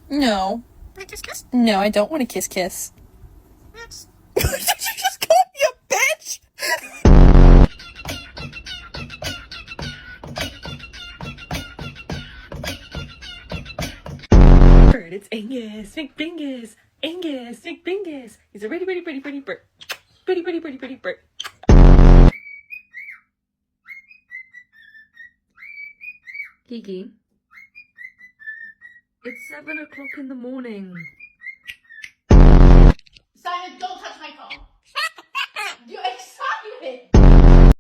No. Kiss, kiss? No, I don't want to kiss kiss. Yes. Did you just call me a bitch? Bird, it's Angus, big bingus. Angus, big bingus. He's a pretty bird. Pretty bird. Kiki, it's 7 o'clock in the morning. Simon, don't touch my phone.